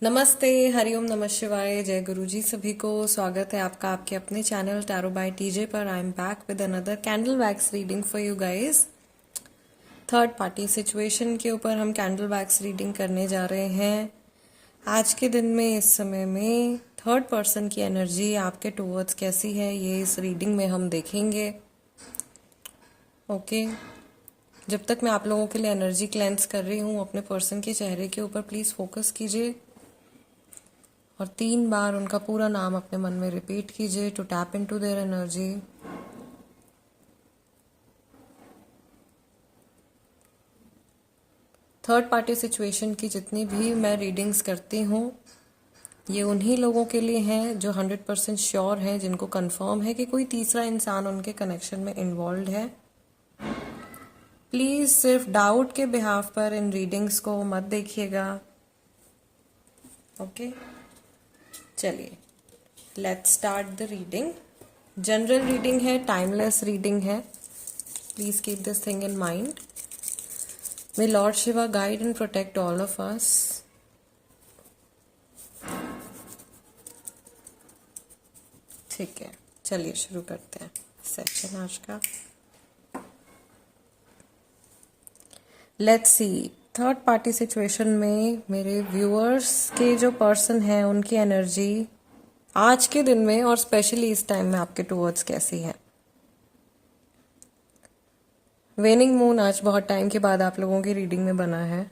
नमस्ते, हरिओम, नमः शिवाय, जय गुरु जी। सभी को स्वागत है आपका आपके अपने चैनल टैरो बाय टीजे पर। I am back with another candle wax reading for you guys. Third party situation के ऊपर हम कैंडल वैक्स रीडिंग करने जा रहे हैं। आज के दिन में इस समय में थर्ड पर्सन की एनर्जी आपके टुवर्ड्स कैसी है, ये इस रीडिंग में हम देखेंगे। ओके, जब तक मैं आप लोगों के लिए एनर्जी क्लेंस कर रही हूँ, अपने पर्सन के चेहरे के ऊपर प्लीज फोकस कीजिए और 3 बार उनका पूरा नाम अपने मन में रिपीट कीजिए to tap into their energy. Third party situation की जितनी भी मैं रीडिंग्स करती हूँ, ये उन्हीं लोगों के लिए हैं जो 100% श्योर हैं, जिनको कंफर्म है कि कोई तीसरा इंसान उनके कनेक्शन में इन्वॉल्व है। प्लीज सिर्फ डाउट के बिहाफ पर इन रीडिंग्स को मत देखिएगा। ओके, चलिए let's start the reading. General reading है, टाइमलेस रीडिंग है। Please keep this thing in mind. My lord Shiva guide and protect all of us. ठीक है, चलिए शुरू करते हैं सेशन आज का। Let's see, third party situation में मेरे व्यूअर्स के जो पर्सन है, उनकी एनर्जी आज के दिन में और स्पेशली इस टाइम में आपके टुवर्ड्स कैसी है। वेनिंग मून आज बहुत टाइम के बाद आप लोगों की रीडिंग में बना है।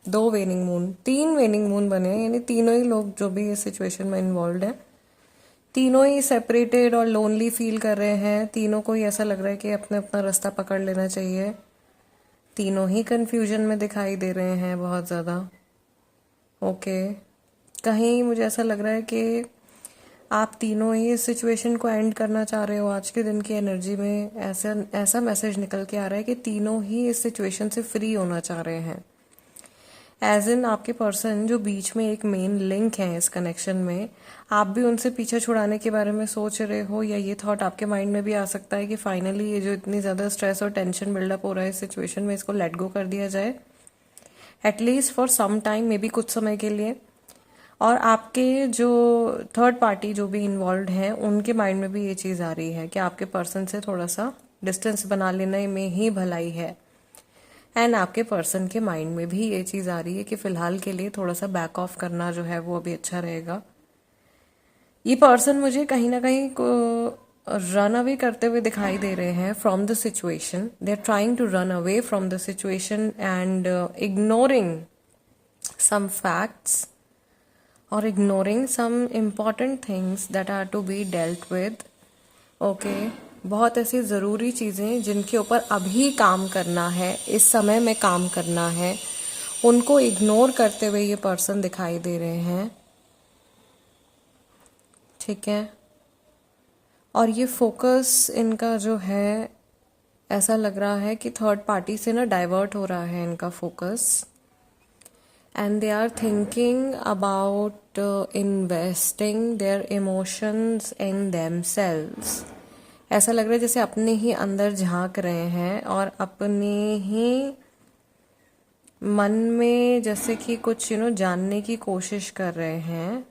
2 वेनिंग मून, 3 वेनिंग मून बने, यानी तीनों ही लोग जो भी इस सिचुएशन में इन्वॉल्व है, तीनों ही सेपरेटेड और लोनली फील कर रहे हैं। तीनों को ही ऐसा लग रहा है कि अपने अपना रास्ता पकड़ लेना चाहिए। तीनों ही कंफ्यूजन में दिखाई दे रहे हैं बहुत ज़्यादा। ओके, कहीं मुझे ऐसा लग रहा है कि आप तीनों ही इस सिचुएशन को एंड करना चाह रहे हो। आज के दिन की एनर्जी में ऐसा मैसेज निकल के आ रहा है कि तीनों ही इस सिचुएशन से फ्री होना चाह रहे हैं। एज इन आपके पर्सन जो बीच में एक मेन लिंक है इस कनेक्शन में, आप भी उनसे पीछे छुड़ाने के बारे में सोच रहे हो, या ये थॉट आपके माइंड में भी आ सकता है कि फाइनली ये जो इतनी ज़्यादा स्ट्रेस और टेंशन बिल्डअप हो रहा है इस सिचुएशन में, इसको लेट गो कर दिया जाए at least for some time, maybe कुछ समय के लिए। और आपके जो थर्ड पार्टी जो भी इन्वॉल्व हैं, उनके माइंड में भी ये चीज़ आ रही है कि आपके पर्सन से थोड़ा सा डिस्टेंस बना लेने में ही भलाई है। एंड आपके पर्सन के माइंड में भी ये चीज़ आ रही है कि फिलहाल के लिए थोड़ा सा बैक ऑफ करना जो है वो अभी अच्छा रहेगा। ये पर्सन मुझे कहीं ना कहीं रन अवे करते हुए दिखाई दे रहे हैं from the situation. They are trying to run away from the situation and ignoring some facts or ignoring some important things that are to be dealt with. Okay, बहुत ऐसी ज़रूरी चीज़ें जिनके ऊपर अभी काम करना है, इस समय में काम करना है, उनको इग्नोर करते हुए ये पर्सन दिखाई दे रहे हैं। ठीक है, और ये फोकस इनका जो है, ऐसा लग रहा है कि थर्ड पार्टी से ना डाइवर्ट हो रहा है इनका focus. And they are thinking about investing their emotions in themselves. ऐसा लग रहा है जैसे अपने ही अंदर झांक रहे हैं और अपने ही मन में जैसे कि कुछ जानने की कोशिश कर रहे हैं।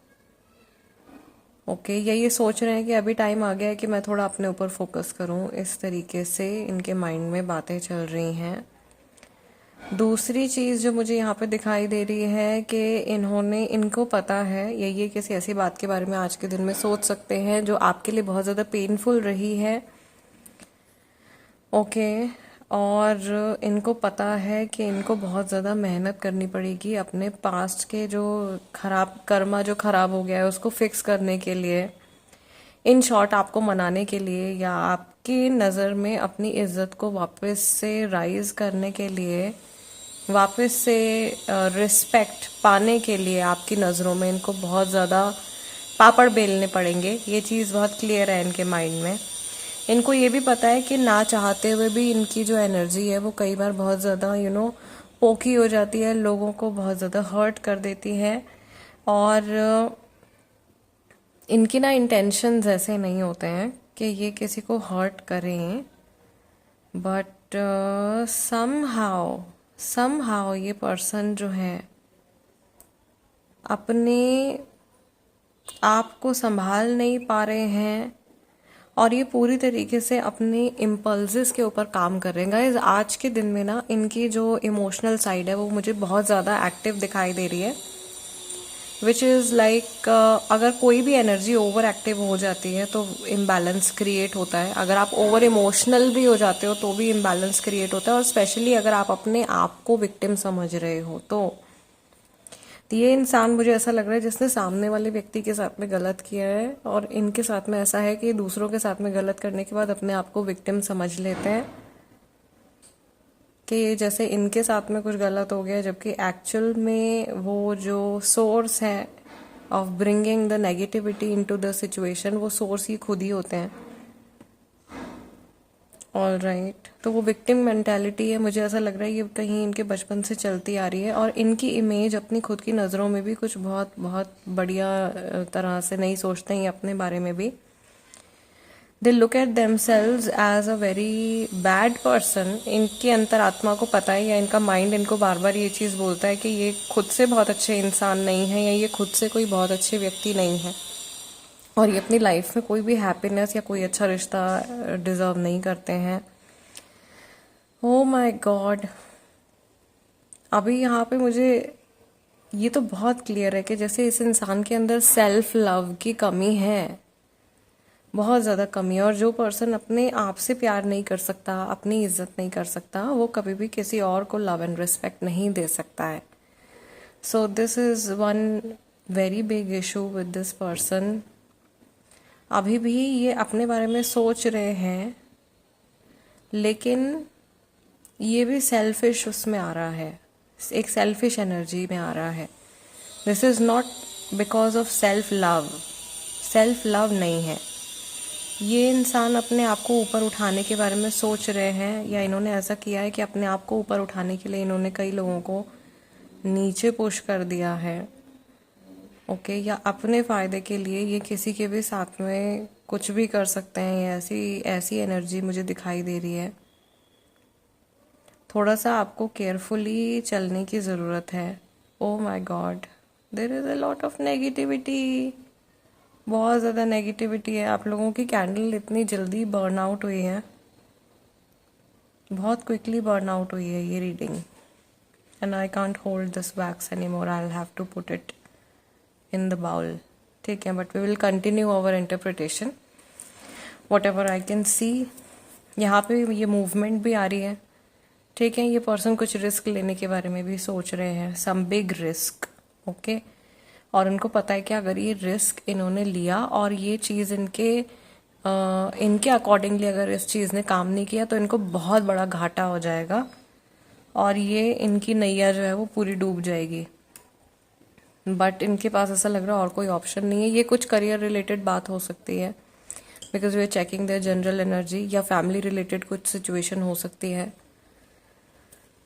ओके, या ये सोच रहे हैं कि अभी टाइम आ गया है कि मैं थोड़ा अपने ऊपर फोकस करूं। इस तरीके से इनके माइंड में बातें चल रही हैं। दूसरी चीज़ जो मुझे यहाँ पे दिखाई दे रही है कि इनको पता है, या ये किसी ऐसी बात के बारे में आज के दिन में सोच सकते हैं जो आपके लिए बहुत ज़्यादा पेनफुल रही है। ओके, और इनको पता है कि इनको बहुत ज़्यादा मेहनत करनी पड़ेगी अपने पास्ट के जो खराब कर्मा जो खराब हो गया है उसको फिक्स करने के लिए। इन शॉर्ट, आपको मनाने के लिए या आपकी नज़र में अपनी इज्जत को वापस से राइज करने के लिए, वापस से रिस्पेक्ट पाने के लिए आपकी नज़रों में इनको बहुत ज़्यादा पापड़ बेलने पड़ेंगे। ये चीज़ बहुत क्लियर है इनके माइंड में। इनको ये भी पता है कि ना चाहते हुए भी इनकी जो एनर्जी है वो कई बार बहुत ज़्यादा पोकी हो जाती है, लोगों को बहुत ज़्यादा हर्ट कर देती है। और इनकी ना इंटेंशंस ऐसे नहीं होते हैं कि ये किसी को हर्ट करें, बट समहाउ ये पर्सन जो है अपने आप को संभाल नहीं पा रहे हैं और ये पूरी तरीके से अपने इम्पल्सेस के ऊपर काम कर रहे हैं। गाइस आज के दिन में ना इनकी जो इमोशनल साइड है वो मुझे बहुत ज़्यादा एक्टिव दिखाई दे रही है, विच इज़ लाइक अगर कोई भी एनर्जी ओवर एक्टिव हो जाती है तो इम्बैलेंस क्रिएट होता है। अगर आप ओवर इमोशनल भी हो जाते हो तो भी इम्बैलेंस क्रिएट होता है, और स्पेशली अगर आप अपने आप को विक्टिम समझ रहे हो तो ये इंसान मुझे ऐसा लग रहा है जिसने सामने वाले व्यक्ति के साथ में गलत किया है, और इनके साथ में ऐसा है कि दूसरों के साथ में गलत करने के बाद अपने आप को विक्टिम समझ लेते हैं कि जैसे इनके साथ में कुछ गलत हो गया, जबकि एक्चुअल में वो जो सोर्स है of bringing the negativity into the situation, वो सोर्स ही खुद ही होते हैं। ऑल राइट, तो वो विक्टिम मेंटालिटी है, मुझे ऐसा लग रहा है ये कहीं इनके बचपन से चलती आ रही है, और इनकी इमेज अपनी खुद की नज़रों में भी कुछ बहुत बहुत बढ़िया तरह से नहीं सोचते हैं अपने बारे में भी। They look at themselves as a very bad person. इनकी अंतरात्मा को पता है, या इनका माइंड इनको बार बार ये चीज़ बोलता है कि ये खुद से बहुत अच्छे इंसान नहीं है, या ये खुद से कोई बहुत अच्छे व्यक्ति नहीं है, और ये अपनी लाइफ में कोई भी हैप्पीनेस या कोई अच्छा रिश्ता डिजर्व नहीं करते हैं। ओ माय गॉड, अभी यहाँ पे मुझे ये तो बहुत क्लियर है कि जैसे इस इंसान के अंदर सेल्फ लव की कमी है, बहुत ज़्यादा कमी है, और जो पर्सन अपने आप से प्यार नहीं कर सकता, अपनी इज्जत नहीं कर सकता, वो कभी भी किसी और को लव एंड रिस्पेक्ट नहीं दे सकता है। So this is one very big issue with this person. अभी भी ये अपने बारे में सोच रहे हैं, लेकिन ये भी सेल्फिश उसमें आ रहा है, एक सेल्फिश एनर्जी में आ रहा है। This is not because of self love नहीं है। ये इंसान अपने आप को ऊपर उठाने के बारे में सोच रहे हैं, या इन्होंने ऐसा किया है कि अपने आप को ऊपर उठाने के लिए इन्होंने कई लोगों को नीचे पुश कर दिया है, ओके, या अपने फ़ायदे के लिए ये किसी के भी साथ में कुछ भी कर सकते हैं। ये ऐसी एनर्जी मुझे दिखाई दे रही है। थोड़ा सा आपको केयरफुली चलने की ज़रूरत है। Oh my God, there is a lot of negativity, बहुत ज़्यादा नेगेटिविटी है। आप लोगों की कैंडल इतनी जल्दी बर्न आउट हुई है, बहुत क्विकली बर्न आउट हुई है ये reading, and I can't hold this wax any more, I will have to put it in the bowl, ठीक है, but we will continue our interpretation whatever I can see. यहाँ पे ये movement भी आ रही है, ठीक है, ये पर्सन कुछ रिस्क लेने के बारे में भी सोच रहे हैं, सम बिग रिस्क, ओके, और उनको पता है कि अगर ये रिस्क इन्होंने लिया और ये चीज़ इनके अकॉर्डिंगली अगर इस चीज़ ने काम नहीं किया तो इनको बहुत बड़ा घाटा हो जाएगा, और ये इनकी नैया जो है वो पूरी डूब जाएगी। बट इनके पास ऐसा लग रहा है और कोई ऑप्शन नहीं है। ये कुछ करियर रिलेटेड बात हो सकती है, because we are checking their general energy, या फैमिली रिलेटेड कुछ सिचुएशन हो सकती है,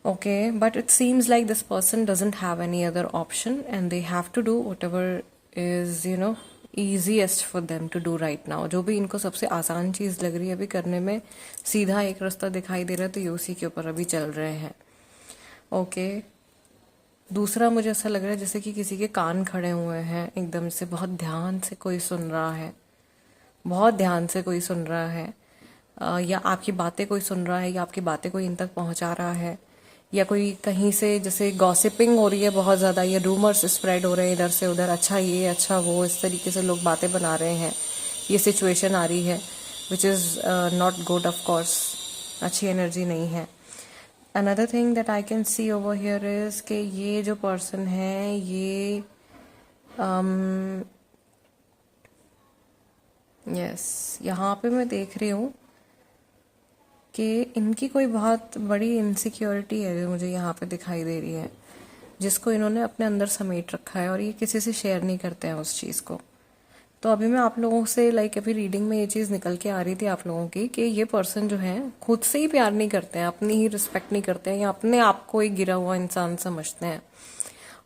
okay, but it seems like this person doesn't have any other option and they have to do whatever is easiest for them to do right now. जो भी इनको सबसे आसान चीज़ लग रही है अभी करने में, सीधा एक रास्ता दिखाई दे रहा है, तो ये उसी के ऊपर अभी चल रहे हैं, ओके। दूसरा मुझे ऐसा लग रहा है जैसे कि किसी के कान खड़े हुए हैं एकदम से, बहुत ध्यान से कोई सुन रहा है, बहुत ध्यान से कोई सुन रहा है, या आपकी बातें कोई सुन रहा है, या आपकी बातें कोई इन तक पहुंचा रहा है, या कोई कहीं से जैसे गॉसिपिंग हो रही है बहुत ज़्यादा, या रूमर्स स्प्रेड हो रहे हैं इधर से उधर, अच्छा ये अच्छा वो, इस तरीके से लोग बातें बना रहे हैं, ये सिचुएशन आ रही है, which is not good, of course अच्छी एनर्जी नहीं है। Another thing that I can C over here is कि ये जो पर्सन है ये यस यहाँ पे मैं देख रही हूँ कि इनकी कोई बहुत बड़ी इनसिक्योरिटी है जो मुझे यहाँ पे दिखाई दे रही है, जिसको इन्होंने अपने अंदर समेट रखा है और ये किसी से शेयर नहीं करते हैं उस चीज़ को। तो अभी मैं आप लोगों से अभी रीडिंग में ये चीज़ निकल के आ रही थी आप लोगों की कि ये पर्सन जो है खुद से ही प्यार नहीं करते हैं, अपनी ही रिस्पेक्ट नहीं करते हैं, या अपने आप को एक गिरा हुआ इंसान समझते हैं,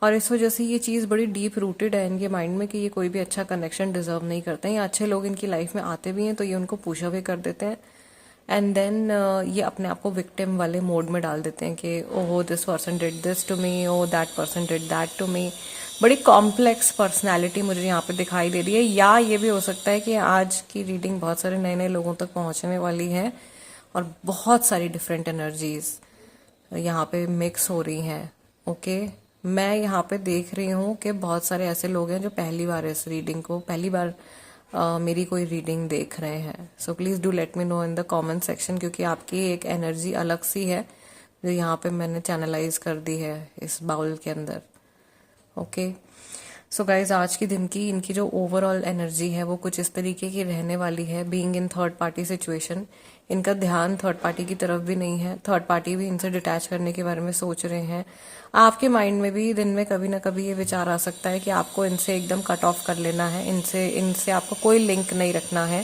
और इस वजह से ये चीज़ बड़ी डीप रूटेड है इनके माइंड में कि ये कोई भी अच्छा कनेक्शन डिजर्व नहीं करते हैं, या अच्छे लोग इनकी लाइफ में आते भी हैं तो ये उनको पुश अवे कर देते हैं, एंड देन ये अपने आप को विक्टिम वाले मोड में डाल देते हैं कि oh this person did this to me, oh that person did that to me. बड़ी कॉम्प्लेक्स पर्सनैलिटी मुझे यहाँ पे दिखाई दे रही है, या ये भी हो सकता है कि आज की रीडिंग बहुत सारे नए नए लोगों तक पहुंचने वाली है और बहुत सारी डिफरेंट एनर्जीज यहाँ पे मिक्स हो रही हैं। ओके, मैं यहाँ पे देख रही हूँ कि बहुत सारे ऐसे लोग हैं जो पहली बार इस रीडिंग को पहली बार मेरी कोई रीडिंग देख रहे हैं। So please do let me know in the comment section, क्योंकि आपकी एक एनर्जी अलग सी है जो यहाँ पे मैंने चैनलाइज कर दी है इस बाउल के अंदर। ओके, सो गाइज आज के दिन की इनकी जो ओवरऑल एनर्जी है वो कुछ इस तरीके की रहने वाली है। Being in third party situation, इनका ध्यान थर्ड पार्टी की तरफ भी नहीं है, थर्ड पार्टी भी इनसे डिटैच करने के बारे में सोच रहे हैं। आपके माइंड में भी दिन में कभी ना कभी ये विचार आ सकता है कि आपको इनसे एकदम कट ऑफ कर लेना है, इनसे आपको कोई लिंक नहीं रखना है,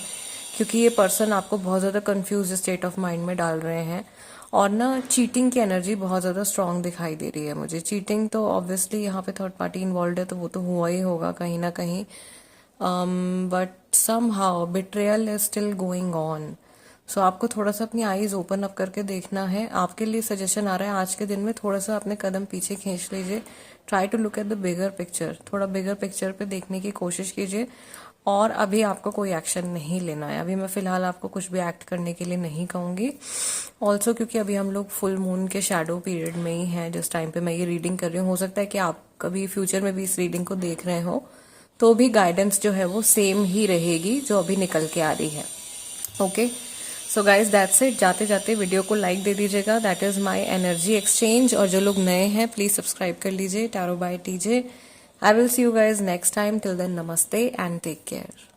क्योंकि ये पर्सन आपको बहुत ज़्यादा कंफ्यूज स्टेट ऑफ माइंड में डाल रहे हैं। और ना चीटिंग की एनर्जी बहुत ज़्यादा स्ट्रांग दिखाई दे रही है मुझे। चीटिंग तो ऑब्वियसली यहाँ पे थर्ड पार्टी इन्वॉल्व है तो वो तो हुआ ही होगा कहीं ना कहीं, but somehow betrayal is still going on. So आपको थोड़ा सा अपनी आईज ओपन अप करके देखना है। आपके लिए सजेशन आ रहा है आज के दिन में थोड़ा सा अपने कदम पीछे खींच लीजिए। Try to look at the bigger picture, थोड़ा बिगर पिक्चर पे देखने की कोशिश कीजिए। और अभी आपको कोई एक्शन नहीं लेना है, अभी मैं फिलहाल आपको कुछ भी एक्ट करने के लिए नहीं कहूंगी। ऑल्सो क्योंकि अभी हम लोग फुल मून के शैडो पीरियड में ही हैं जिस टाइम पे मैं ये रीडिंग कर रही हूँ। हो सकता है कि आप कभी फ्यूचर में भी इस रीडिंग को देख रहे हो तो भी गाइडेंस जो है वो सेम ही रहेगी जो अभी निकल के आ रही है। Okay, so guys that's it. जाते जाते वीडियो को लाइक दे दीजिएगा, that is my energy exchange. और जो लोग नए हैं प्लीज सब्सक्राइब कर लीजिए tarot bye TJ. I will see you guys next time. Till then, namaste and take care.